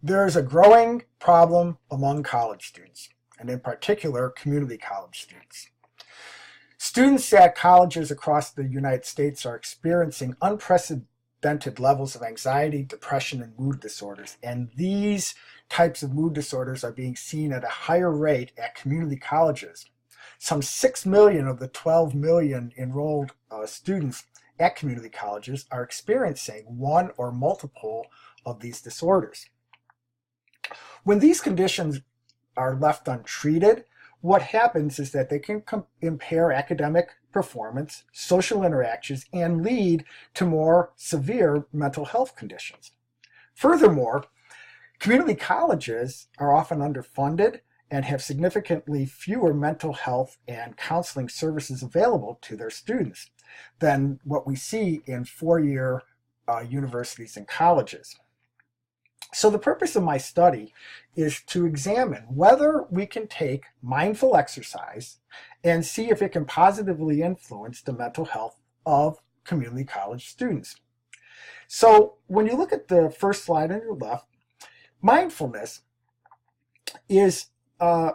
There's a growing problem among college students, and in particular, community college students. Students at colleges across the United States are experiencing unprecedented levels of anxiety, depression, and mood disorders, and these types of mood disorders are being seen at a higher rate at community colleges. Some 6 million of the 12 million enrolled students at community colleges are experiencing one or multiple of these disorders. When these conditions are left untreated, what happens is that they can impair academic performance, social interactions, and lead to more severe mental health conditions. Furthermore, community colleges are often underfunded and have significantly fewer mental health and counseling services available to their students than what we see in four-year universities and colleges. So the purpose of my study is to examine whether we can take mindful exercise and see if it can positively influence the mental health of community college students. So when you look at the first slide on your left, mindfulness is a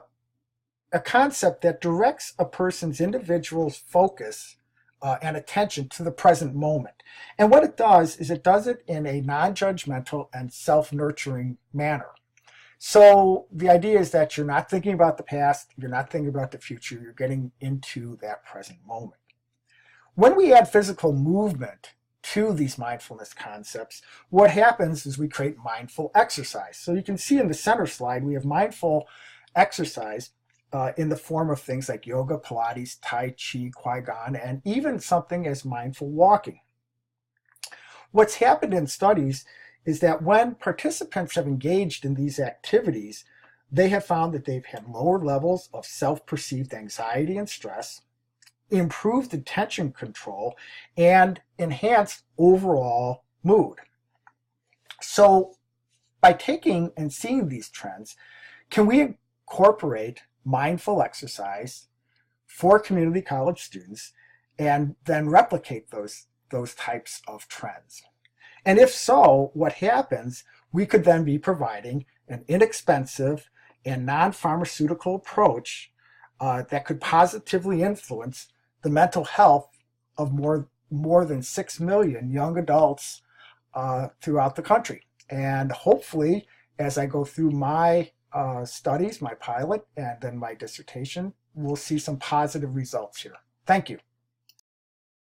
concept that directs a person's individual's focus and attention to the present moment. And what it does is it does it in a non-judgmental and self-nurturing manner. So the idea is that you're not thinking about the past, you're not thinking about the future, you're getting into that present moment. When we add physical movement to these mindfulness concepts, what happens is we create mindful exercise. So you can see in the center slide, we have mindful exercise in the form of things like yoga, Pilates, Tai Chi, Qigong, and even something as mindful walking. What's happened in studies is that when participants have engaged in these activities, they have found that they've had lower levels of self-perceived anxiety and stress, improved attention control, and enhanced overall mood. So by taking and seeing these trends, can we incorporate mindful exercise for community college students and then replicate those types of trends? And if so, what happens? We could then be providing an inexpensive and non-pharmaceutical approach that could positively influence the mental health of more than 6 million young adults throughout the country. And hopefully, as I go through my studies, my pilot, and then my dissertation, we'll see some positive results here. Thank you.